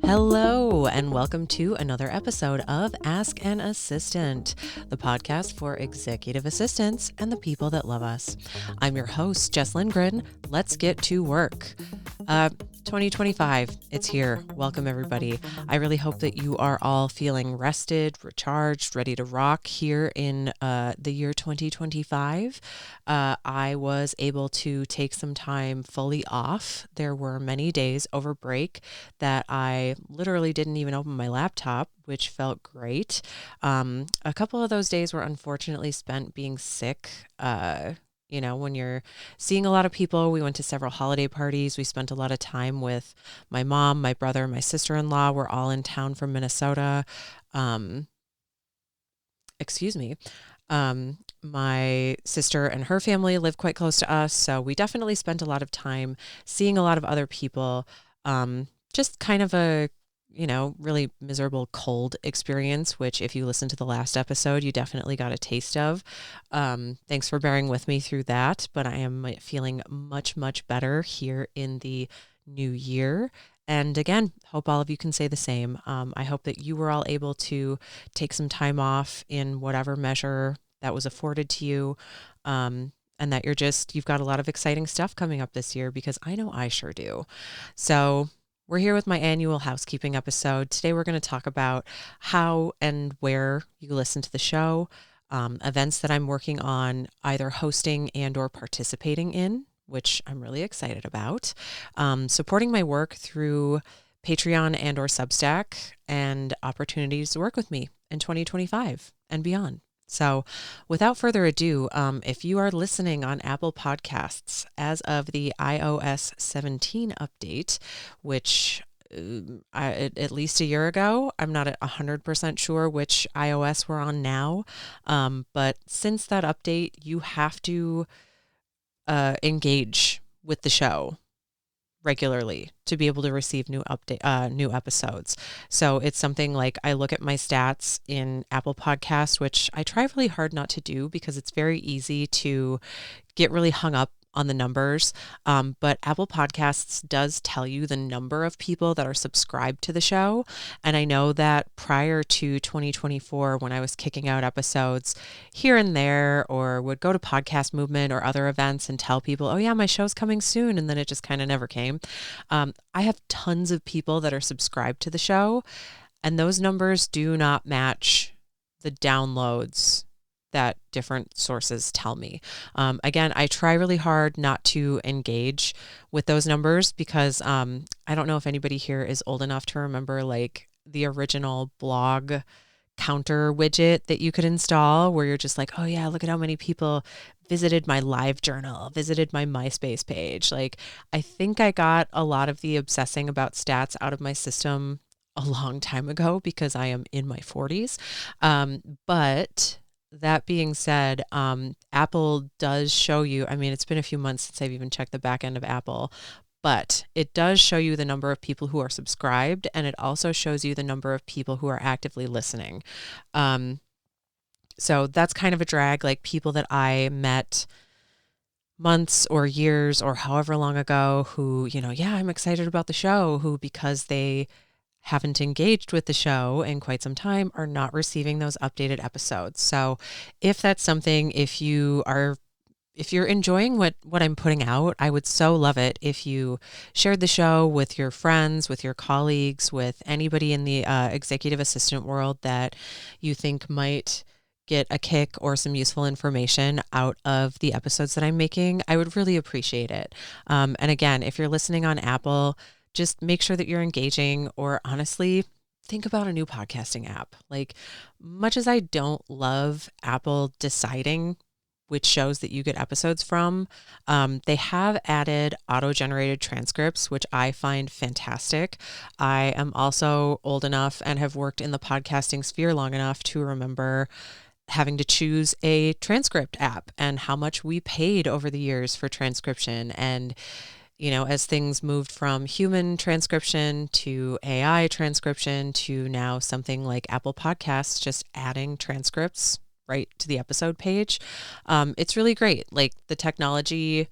Hello, and welcome to another episode of Ask an Assistant, the podcast for executive assistants and the people that love us. I'm your host, Jess Lindgren. Let's get to work. 2025, it's here. Welcome, everybody. I really hope that you are all feeling rested, recharged, ready to rock here in the year 2025. I was able to take some time fully off. There were many days over break that I literally didn't even open my laptop, which felt great. A couple of those days were unfortunately spent being sick. When you're seeing a lot of people, we went to several holiday parties. We spent a lot of time with my mom, my brother, my sister-in-law. We're all in town from Minnesota. My sister and her family live quite close to us. So we definitely spent a lot of time seeing a lot of other people. Just kind of a, really miserable cold experience, which if you listen to the last episode, you definitely got a taste of. Thanks for bearing with me through that, but I am feeling much, much better here in the new year. And again, hope all of you can say the same. I hope that you were all able to take some time off in whatever measure that was afforded to you. And that you've got a lot of exciting stuff coming up this year, because I know I sure do. So we're here with my annual housekeeping episode. Today, we're going to talk about how and where you listen to the show, events that I'm working on, either hosting and or participating in, which I'm really excited about, supporting my work through Patreon and or Substack, and opportunities to work with me in 2025 and beyond. So without further ado, if you are listening on Apple Podcasts, as of the iOS 17 update, which at least a year ago, I'm not 100% sure which iOS we're on now, but since that update, you have to engage with the show regularly to be able to receive new episodes. So it's something like, I look at my stats in Apple Podcasts, which I try really hard not to do because it's very easy to get really hung up on the numbers. But Apple Podcasts does tell you the number of people that are subscribed to the show. And I know that prior to 2024, when I was kicking out episodes here and there, or would go to Podcast Movement or other events and tell people, oh yeah, my show's coming soon, and then it just kind of never came. I have tons of people that are subscribed to the show, and those numbers do not match the downloads that different sources tell me. Again, I try really hard not to engage with those numbers because I don't know if anybody here is old enough to remember like the original blog counter widget that you could install, where you're just like, oh yeah, look at how many people visited my live journal, visited my MySpace page. Like, I think I got a lot of the obsessing about stats out of my system a long time ago because I am in my 40s. But that being said, Apple does show you, I mean, it's been a few months since I've even checked the back end of Apple, but it does show you the number of people who are subscribed, and it also shows you the number of people who are actively listening. So that's kind of a drag, like people that I met months or years or however long ago who, yeah, I'm excited about the show, who, because they haven't engaged with the show in quite some time, are not receiving those updated episodes. So if that's something, if you're enjoying what I'm putting out, I would so love it if you shared the show with your friends, with your colleagues, with anybody in the executive assistant world that you think might get a kick or some useful information out of the episodes that I'm making. I would really appreciate it. And again, if you're listening on Apple, just make sure that you're engaging, or honestly, think about a new podcasting app. Like, much as I don't love Apple deciding which shows that you get episodes from, they have added auto-generated transcripts, which I find fantastic. I am also old enough and have worked in the podcasting sphere long enough to remember having to choose a transcript app and how much we paid over the years for transcription. And as things moved from human transcription to AI transcription to now something like Apple Podcasts just adding transcripts right to the episode page, it's really great. Like, the technology,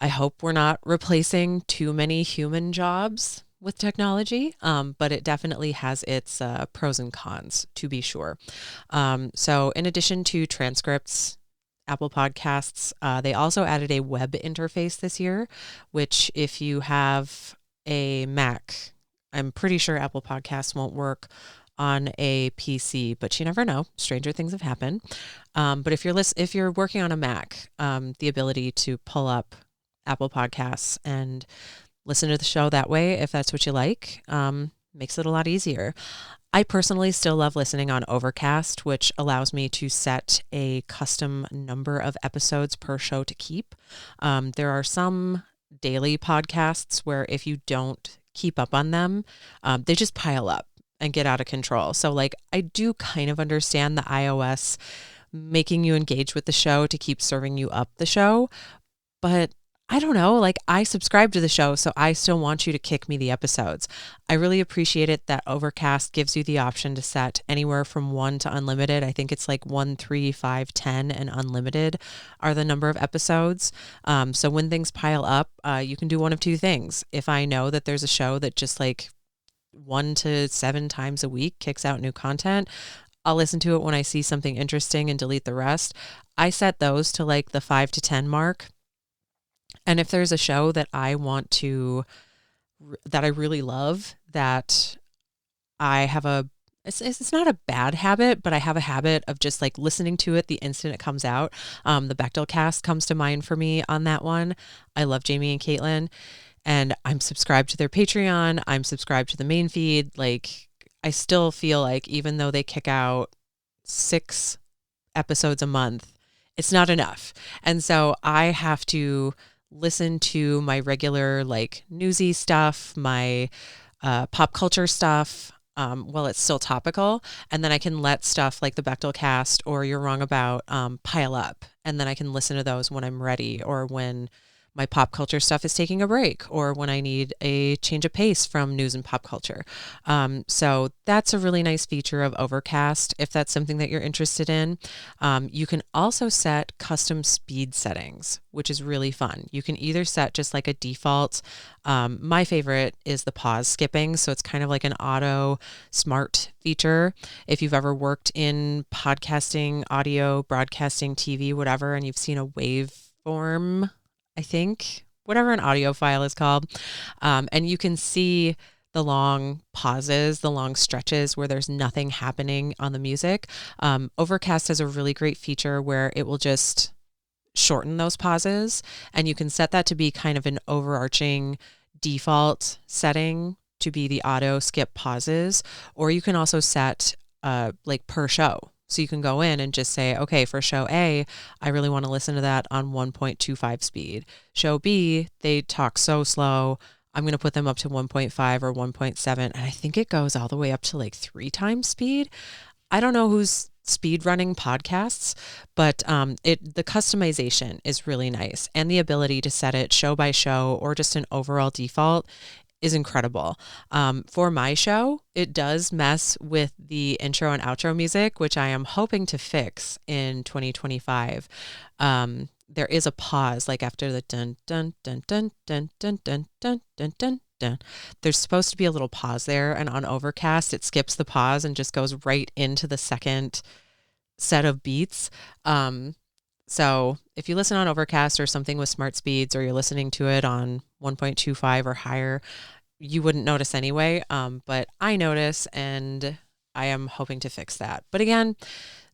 I hope we're not replacing too many human jobs, with technology, but it definitely has its pros and cons, to be sure. So in addition to transcripts, Apple Podcasts, they also added a web interface this year, which if you have a Mac, I'm pretty sure Apple Podcasts won't work on a PC, but you never know. Stranger things have happened. But if you're working on a Mac, the ability to pull up Apple Podcasts and listen to the show that way, if that's what you like, makes it a lot easier. I personally still love listening on Overcast, which allows me to set a custom number of episodes per show to keep. There are some daily podcasts where if you don't keep up on them, they just pile up and get out of control. So like I do kind of understand the iOS making you engage with the show to keep serving you up the show, but I don't know, like I subscribe to the show, so I still want you to kick me the episodes. I really appreciate it that Overcast gives you the option to set anywhere from 1 to unlimited. I think it's like 1, 3, 5, 10, and unlimited are the number of episodes. So when things pile up, you can do one of two things. If I know that there's a show that just like 1 to 7 times a week kicks out new content, I'll listen to it when I see something interesting and delete the rest. I set those to like the 5 to 10 mark. And if there's a show that I really love, that I have it's not a bad habit, but I have a habit of just like listening to it the instant it comes out. The Bechdel cast comes to mind for me on that one. I love Jamie and Caitlin, and I'm subscribed to their Patreon. I'm subscribed to the main feed. Like I still feel like even though they kick out 6 episodes a month, it's not enough. And so I have to listen to my regular like newsy stuff, my pop culture stuff, while it's still topical. And then I can let stuff like the Bechdel cast or You're Wrong About pile up. And then I can listen to those when I'm ready, or when my pop culture stuff is taking a break, or when I need a change of pace from news and pop culture. So that's a really nice feature of Overcast if that's something that you're interested in. You can also set custom speed settings, which is really fun. You can either set just like a default. My favorite is the pause skipping. So it's kind of like an auto smart feature. If you've ever worked in podcasting, audio, broadcasting, TV, whatever, and you've seen a waveform, I think, whatever an audio file is called. And you can see the long pauses, the long stretches where there's nothing happening on the music. Overcast has a really great feature where it will just shorten those pauses, and you can set that to be kind of an overarching default setting to be the auto skip pauses, or you can also set like per show. So you can go in and just say, okay, for show A, I really want to listen to that on 1.25 speed. Show B, they talk so slow, I'm going to put them up to 1.5 or 1.7. And I think it goes all the way up to like 3 times speed. I don't know who's speed running podcasts, but the customization is really nice. And the ability to set it show by show or just an overall default is incredible. For my show, it does mess with the intro and outro music, which I am hoping to fix in 2025. There is a pause, like after the dun dun dun dun dun dun dun dun dun dun dun. There's supposed to be a little pause there, and on Overcast, it skips the pause and just goes right into the second set of beats. So if you listen on Overcast or something with smart speeds, or you're listening to it on 1.25 or higher, you wouldn't notice anyway. But I notice, and I am hoping to fix that. But again,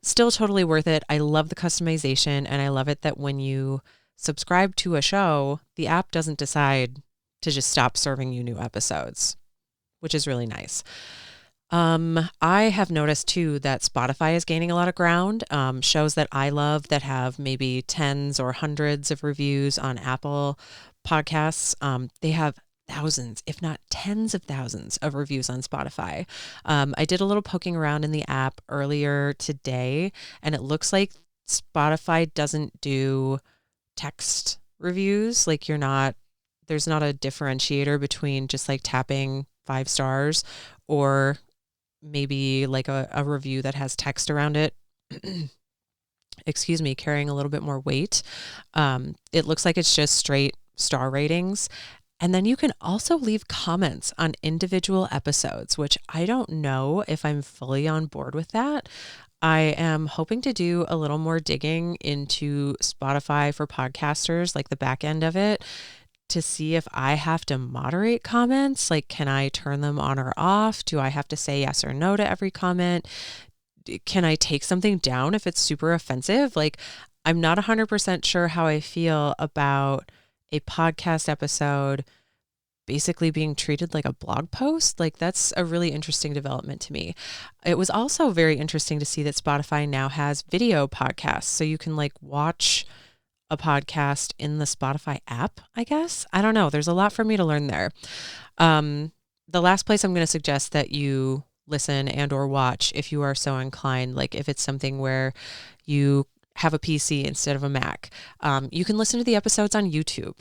still totally worth it. I love the customization, and I love it that when you subscribe to a show, the app doesn't decide to just stop serving you new episodes, which is really nice. I have noticed too that Spotify is gaining a lot of ground. Shows that I love that have maybe tens or hundreds of reviews on Apple Podcasts, they have thousands, if not tens of thousands of reviews on Spotify. I did a little poking around in the app earlier today, and it looks like Spotify doesn't do text reviews. Like there's not a differentiator between just like tapping 5 stars or maybe like a review that has text around it. Excuse me, carrying a little bit more weight. It looks like it's just straight star ratings. And then you can also leave comments on individual episodes, which I don't know if I'm fully on board with that. I am hoping to do a little more digging into Spotify for podcasters, like the back end of it, to see if I have to moderate comments. Like, can I turn them on or off? Do I have to say yes or no to every comment? Can I take something down if it's super offensive? Like, I'm not 100% sure how I feel about a podcast episode basically being treated like a blog post. Like, that's a really interesting development to me. It was also very interesting to see that Spotify now has video podcasts. So you can like watch a podcast in the Spotify app, I guess. I don't know. There's a lot for me to learn there. The last place I'm going to suggest that you listen and or watch, if you are so inclined, like if it's something where you have a PC instead of a Mac, you can listen to the episodes on YouTube.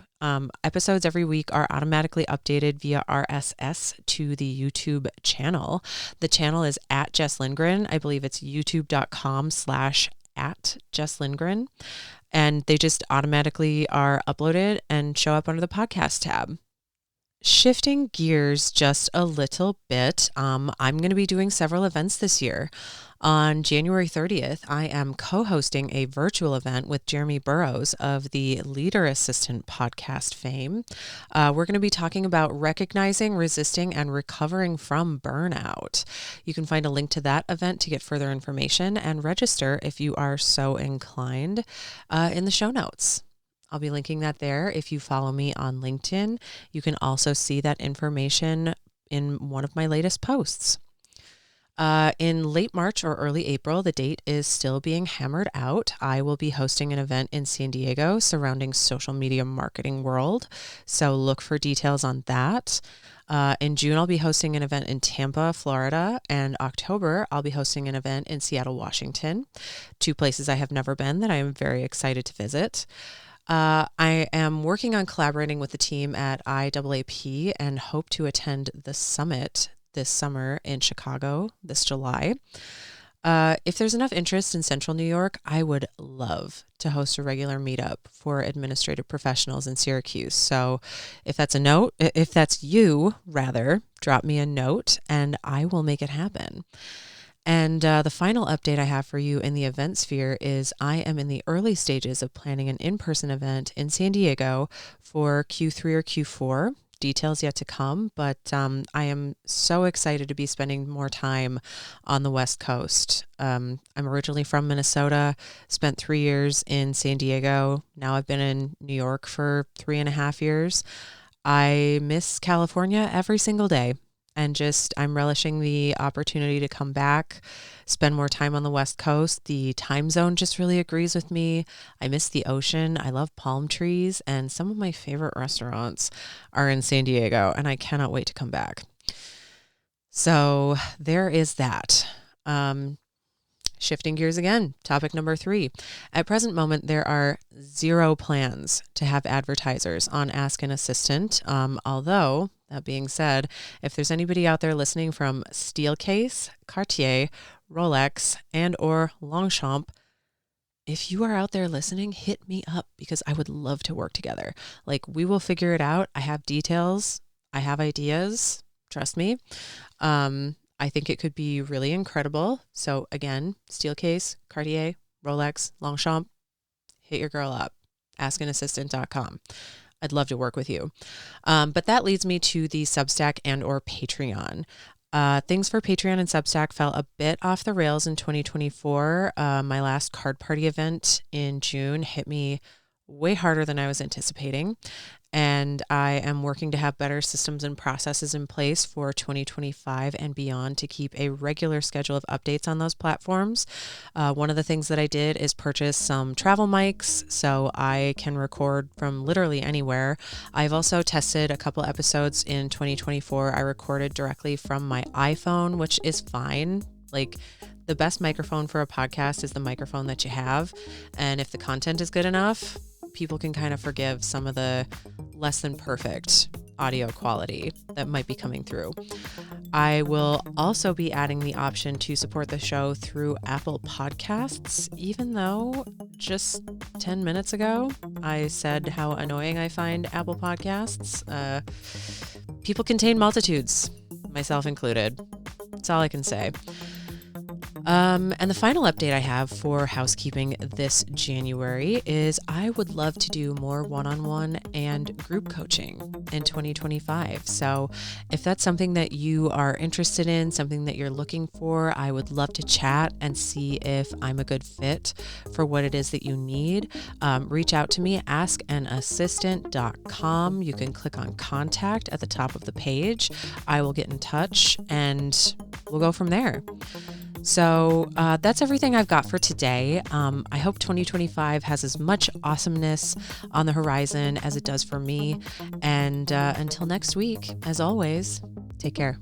Episodes every week are automatically updated via RSS to the YouTube channel. The channel is at Jess Lindgren. I believe it's youtube.com/@JessLindgren. And they just automatically are uploaded and show up under the podcast tab. Shifting gears just a little bit, I'm going to be doing several events this year. On January 30th, I am co-hosting a virtual event with Jeremy Burrows of the Leader Assistant podcast fame. We're going to be talking about recognizing, resisting, and recovering from burnout. You can find a link to that event to get further information and register if you are so inclined in the show notes. I'll be linking that there. If you follow me on LinkedIn, you can also see that information in one of my latest posts. In late March or early April, the date is still being hammered out. I will be hosting an event in San Diego surrounding social media marketing world. So look for details on that. In June, I'll be hosting an event in Tampa, Florida, and October, I'll be hosting an event in Seattle, Washington, two places I have never been that I am very excited to visit. I am working on collaborating with the team at IAAP and hope to attend the summit this summer in Chicago this July. If there's enough interest in Central New York, I would love to host a regular meetup for administrative professionals in Syracuse. So if that's you, drop me a note and I will make it happen. And the final update I have for you in the event sphere is I am in the early stages of planning an in-person event in San Diego for Q3 or Q4. Details yet to come, but I am so excited to be spending more time on the West Coast. I'm originally from Minnesota, spent 3 years in San Diego. Now I've been in New York for 3.5 years. I miss California every single day. And I'm relishing the opportunity to come back, spend more time on the West Coast. The time zone just really agrees with me. I miss the ocean. I love palm trees, and some of my favorite restaurants are in San Diego, and I cannot wait to come back. So there is that. Shifting gears again, topic number 3. At present moment, there are 0 plans to have advertisers on Ask an Assistant. Although, that being said, if there's anybody out there listening from Steelcase, Cartier, Rolex, and or Longchamp, if you are out there listening, hit me up because I would love to work together. Like, we will figure it out. I have details. I have ideas. Trust me. I think it could be really incredible. So again, Steelcase, Cartier, Rolex, Longchamp, hit your girl up, askanassistant.com. I'd love to work with you. But that leads me to the Substack and or Patreon. Things for Patreon and Substack fell a bit off the rails in 2024. My last card party event in June hit me way harder than I was anticipating. And I am working to have better systems and processes in place for 2025 and beyond to keep a regular schedule of updates on those platforms. One of the things that I did is purchase some travel mics so I can record from literally anywhere. I've also tested a couple episodes in 2024. I recorded directly from my iPhone, which is fine. Like, the best microphone for a podcast is the microphone that you have. And if the content is good enough, people can kind of forgive some of the less than perfect audio quality that might be coming through. I will also be adding the option to support the show through Apple Podcasts, even though just 10 minutes ago I said how annoying I find Apple Podcasts. People contain multitudes, myself included. That's all I can say. And the final update I have for housekeeping this January is I would love to do more one-on-one and group coaching in 2025. So if that's something that you are interested in, something that you're looking for, I would love to chat and see if I'm a good fit for what it is that you need. Reach out to me, askanassistant.com. You can click on contact at the top of the page. I will get in touch and we'll go from there. So that's everything I've got for today. I hope 2025 has as much awesomeness on the horizon as it does for me. And until next week, as always, take care.